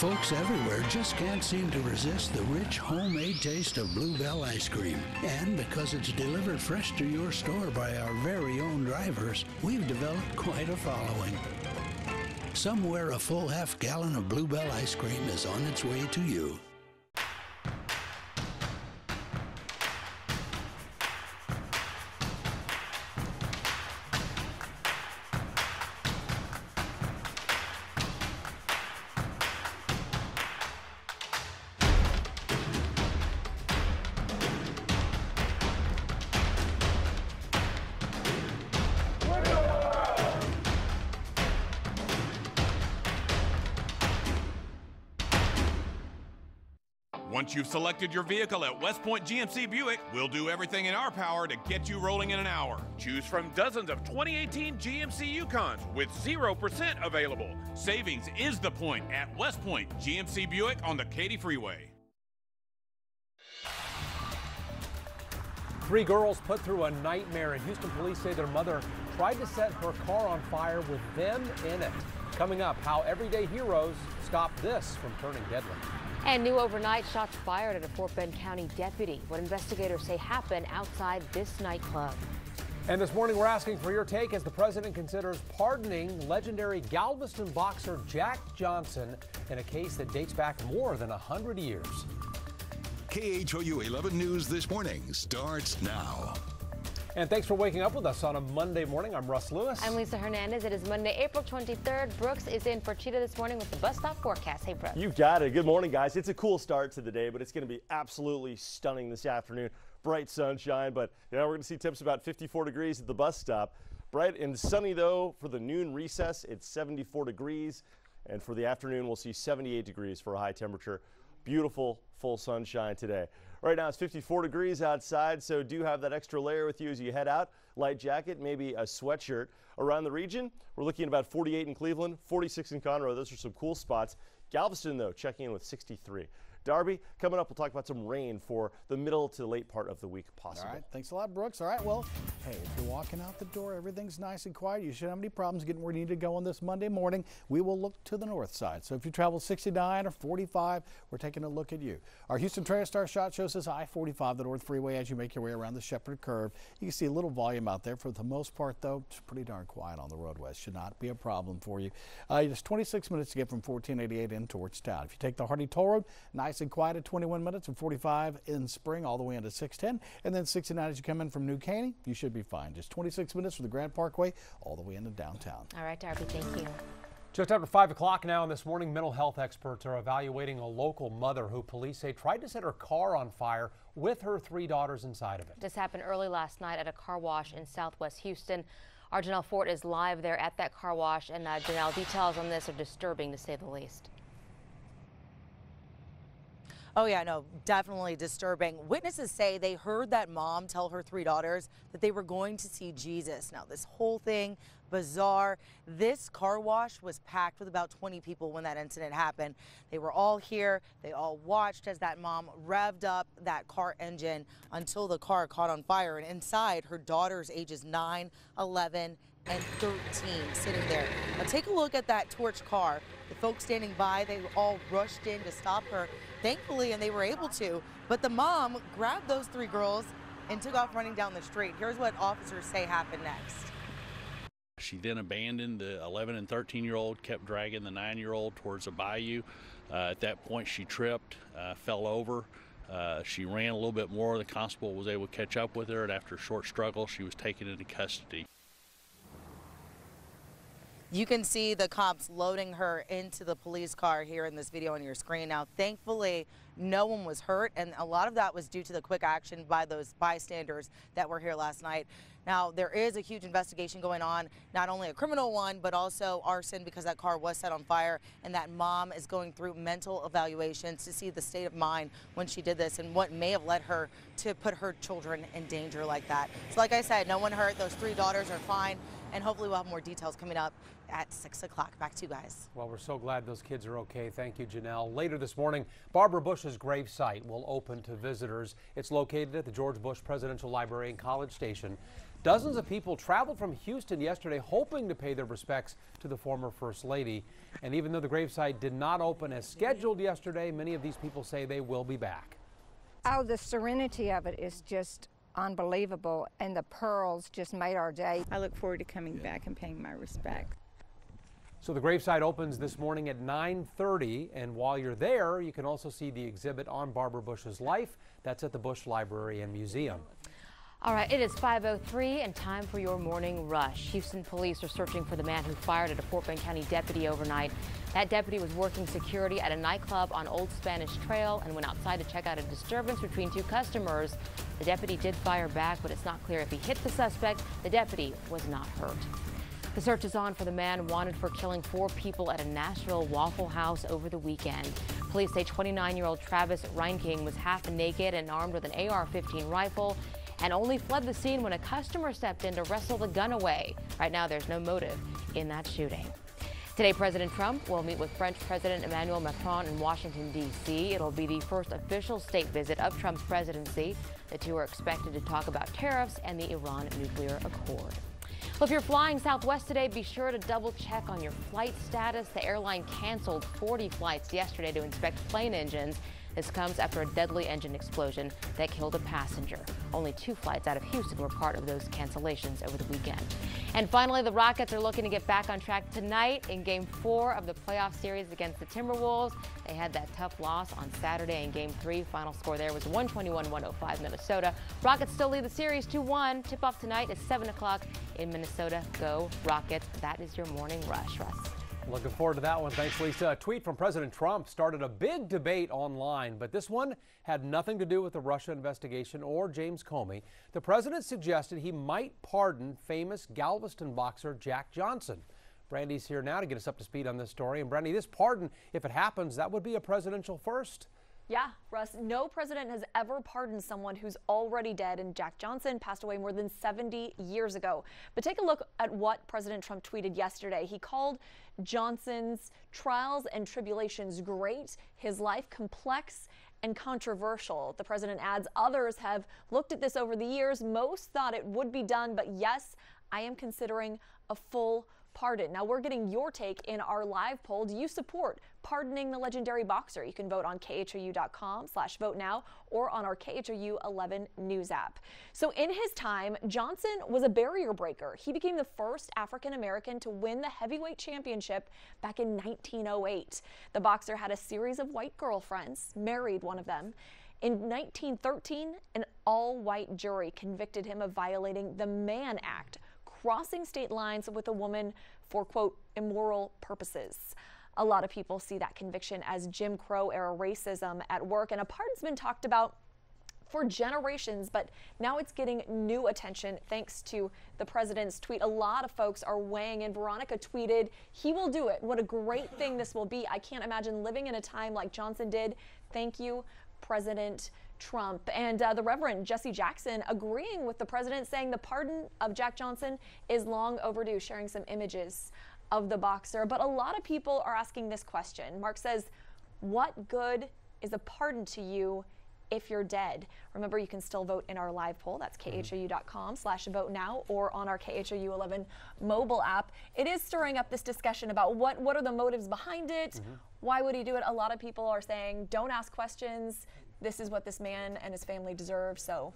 Folks everywhere just can't seem to resist the rich homemade taste of Bluebell ice cream. And because it's delivered fresh to your store by our very own drivers, we've developed quite a following. Somewhere a full half-gallon of Bluebell ice cream is on its way to you. Once you've selected your vehicle at West Point GMC Buick, we'll do everything in our power to get you rolling in an hour. Choose from dozens of 2018 GMC Yukons with 0% available. Savings is the point at West Point GMC Buick on the Katy Freeway. 3 girls put through a nightmare, and Houston police say their mother tried to set her car on fire with them in it. Coming up, how everyday heroes stop this from turning deadly. And new overnight, shots fired at a Fort Bend County deputy. What investigators say happened outside this nightclub. And this morning, we're asking for your take as the president considers pardoning legendary Galveston boxer Jack Johnson in a case that dates back more than 100 years. KHOU 11 News This Morning starts now. And thanks for waking up with us on a Monday morning. I'm Russ Lewis. I'm Lisa Hernandez. It is Monday, April 23rd. Brooks is in for Cheetah this morning with the bus stop forecast. Hey, Brooks. You got it. Good morning, guys. It's a cool start to the day, but it's going to be absolutely stunning this afternoon. Bright sunshine, but we're going to see temps about 54 degrees at the bus stop. Bright and sunny, though, for the noon recess. It's 74 degrees. And for the afternoon, we'll see 78 degrees for a high temperature. Beautiful, full sunshine today. Right now it's 54 degrees outside, so do have that extra layer with you as you head out. Light jacket, maybe a sweatshirt. Around the region, we're looking at about 48 in Cleveland, 46 in Conroe. Those are some cool spots. Galveston, though, checking in with 63. Darby, coming up, we'll talk about some rain for the middle to late part of the week possible. All right, thanks a lot, Brooks. All right, well, hey, if you're walking out the door, everything's nice and quiet. You shouldn't have any problems getting where you need to go on this Monday morning. We will look to the north side. So if you travel 69 or 45, we're taking a look at you. Our Houston TransStar shot shows us I-45, the North Freeway, as you make your way around the Shepherd Curve. You can see a little volume out there. For the most part, though, it's pretty darn quiet on the roadways. Should not be a problem for you. It's 26 minutes to get from 1488 in towards town. If you take the Hardy Toll Road, nice and quiet at 21 minutes, and 45 in Spring all the way into 610, and then 69 as you come in from New Caney. You should be fine. Just 26 minutes for the Grand Parkway all the way into downtown. All right, Darby, thank you. Just after 5 o'clock now, and this morning, mental health experts are evaluating a local mother who police say tried to set her car on fire with her 3 daughters inside of it. This happened early last night at a car wash in Southwest Houston. Our Janelle Fort is live there at that car wash, and Janelle, details on this are disturbing to say the least. Oh, yeah, no, definitely disturbing. Witnesses say they heard that mom tell her 3 daughters that they were going to see Jesus. Now, this whole thing, bizarre. This car wash was packed with about 20 people when that incident happened. They were all here. They all watched as that mom revved up that car engine until the car caught on fire. And inside, her daughters, ages 9, 11, and 13, sitting there. Now, take a look at that torch car. The folks standing by, they all rushed in to stop her. Thankfully, and they were able to, but the mom grabbed those 3 girls and took off running down the street. Here's what officers say happened next. She then abandoned the 11 and 13-year-old, kept dragging the 9-year-old towards a bayou. At that point, she tripped, fell over. She ran a little bit more. The constable was able to catch up with her, and after a short struggle, she was taken into custody. You can see the cops loading her into the police car here in this video on your screen. Now, thankfully, no one was hurt, and a lot of that was due to the quick action by those bystanders that were here last night. Now, there is a huge investigation going on, not only a criminal one, but also arson, because that car was set on fire, and that mom is going through mental evaluations to see the state of mind when she did this and what may have led her to put her children in danger like that. So like I said, no one hurt. Those 3 daughters are fine, and hopefully we'll have more details coming up at 6 o'clock. Back to you guys. Well, we're so glad those kids are okay. Thank you, Janelle. Later this morning, Barbara Bush's gravesite will open to visitors. It's located at the George Bush Presidential Library in College Station. Dozens of people traveled from Houston yesterday hoping to pay their respects to the former First Lady. And even though the gravesite did not open as scheduled yesterday, many of these people say they will be back. Oh, the serenity of it is just unbelievable, and the pearls just made our day. I look forward to coming back and paying my respects. So the gravesite opens this morning at 9:30, and while you're there, you can also see the exhibit on Barbara Bush's life. That's at the Bush Library and Museum. All right, it is 5:03 and time for your morning rush. Houston police are searching for the man who fired at a Fort Bend County deputy overnight. That deputy was working security at a nightclub on Old Spanish Trail and went outside to check out a disturbance between two customers. The deputy did fire back, but it's not clear if he hit the suspect. The deputy was not hurt. The search is on for the man wanted for killing 4 people at a Nashville Waffle House over the weekend. Police say 29-year-old Travis Reinking was half naked and armed with an AR-15 rifle and only fled the scene when a customer stepped in to wrestle the gun away. Right now, there's no motive in that shooting. Today, President Trump will meet with French President Emmanuel Macron in Washington, D.C. It'll be the first official state visit of Trump's presidency. The two are expected to talk about tariffs and the Iran nuclear accord. Well, if you're flying Southwest today, be sure to double check on your flight status. The airline canceled 40 flights yesterday to inspect plane engines. This comes after a deadly engine explosion that killed a passenger. Only 2 flights out of Houston were part of those cancellations over the weekend. And finally, the Rockets are looking to get back on track tonight in Game 4 of the playoff series against the Timberwolves. They had that tough loss on Saturday in Game 3. Final score there was 121-105 Minnesota. Rockets still lead the series 2-1. Tip-off tonight is 7 o'clock in Minnesota. Go Rockets. That is your morning rush, Russ. Looking forward to that one. Thanks, Lisa. A tweet from President Trump started a big debate online, but this one had nothing to do with the Russia investigation or James Comey. The president suggested he might pardon famous Galveston boxer Jack Johnson. Brandy's here now to get us up to speed on this story. And Brandy, this pardon, if it happens, that would be a presidential first. Yeah, Russ, no president has ever pardoned someone who's already dead, and Jack Johnson passed away more than 70 years ago. But take a look at what President Trump tweeted yesterday. He called Johnson's trials and tribulations great, his life complex and controversial. The president adds, others have looked at this over the years. Most thought it would be done, but yes, I am considering a full pardon. Now we're getting your take in our live poll. Do you support pardoning the legendary boxer? You can vote on KHOU.com/vote now or on our KHOU 11 news app. So in his time, Johnson was a barrier breaker. He became the first African American to win the heavyweight championship back in 1908. The boxer had a series of white girlfriends, married one of them. In 1913, an all-white jury convicted him of violating the Mann Act, crossing state lines with a woman for, quote, immoral purposes. A lot of people see that conviction as Jim Crow era racism at work, and a pardon's been talked about for generations, but now it's getting new attention thanks to the president's tweet. A lot of folks are weighing in. Veronica tweeted, he will do it. What a great thing this will be. I can't imagine living in a time like Johnson did. Thank you, President Trump. And the Reverend Jesse Jackson agreeing with the president, saying the pardon of Jack Johnson is long overdue, sharing some images of the boxer. But a lot of people are asking this question. Mark says, what good is a pardon to you if you're dead? Remember, you can still vote in our live poll. That's KHOU.com/vote now or on our KHOU 11 mobile app. It is stirring up this discussion about what are the motives behind it? Why would he do it? A lot of people are saying, don't ask questions. This is what this man and his family deserve. So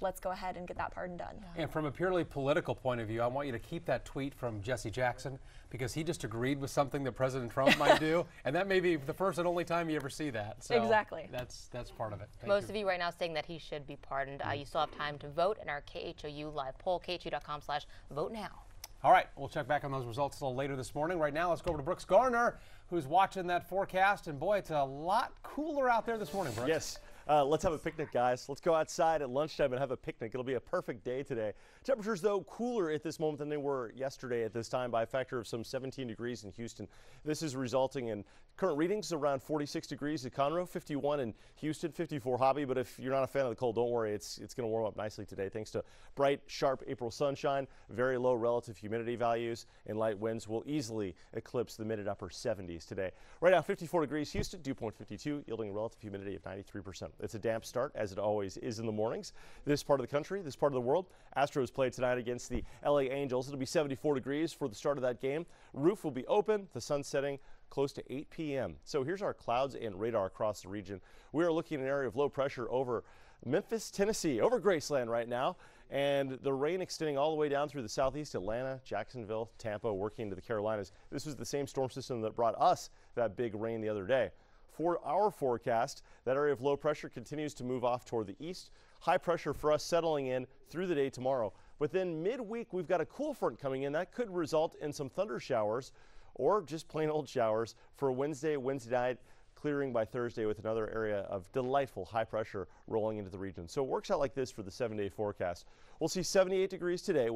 let's go ahead and get that pardon done. And from a purely political point of view, I want you to keep that tweet from Jesse Jackson, because he just agreed with something that President Trump might do, and that may be the first and only time you ever see that. So exactly. That's part of it. Most of you right now saying that he should be pardoned. You still have time to vote in our KHOU live poll, KHOU.com/vote now. All right, we'll check back on those results a little later this morning. Right now, let's go over to Brooks Garner, who's watching that forecast, and boy, it's a lot cooler out there this morning, Brooks. Yes. Let's have a picnic, guys. Let's go outside at lunchtime and have a picnic. It'll be a perfect day today. Temperatures, though, cooler at this moment than they were yesterday at this time by a factor of some 17 degrees in Houston. This is resulting in current readings around 46 degrees at Conroe, 51 in Houston, 54 Hobby. But if you're not a fan of the cold, don't worry. It's going to warm up nicely today thanks to bright, sharp April sunshine, very low relative humidity values, and light winds will easily eclipse the mid and upper 70s today. Right now, 54 degrees Houston, dew point 52, yielding a relative humidity of 93%. It's a damp start, as it always is in the mornings. This part of the country, this part of the world. Astros play tonight against the LA Angels. It'll be 74 degrees for the start of that game. Roof will be open, the sun setting close to 8 p.m. So here's our clouds and radar across the region. We are looking at an area of low pressure over Memphis, Tennessee, over Graceland right now, and the rain extending all the way down through the southeast, Atlanta, Jacksonville, Tampa, working into the Carolinas. This was the same storm system that brought us that big rain the other day. For our forecast, that area of low pressure continues to move off toward the east. High pressure for us settling in through the day tomorrow. But then midweek, we've got a cool front coming in. That could result in some thunder showers or just plain old showers for Wednesday night, clearing by Thursday with another area of delightful high pressure rolling into the region. So it works out like this for the 7-day forecast. We'll see 78 degrees today.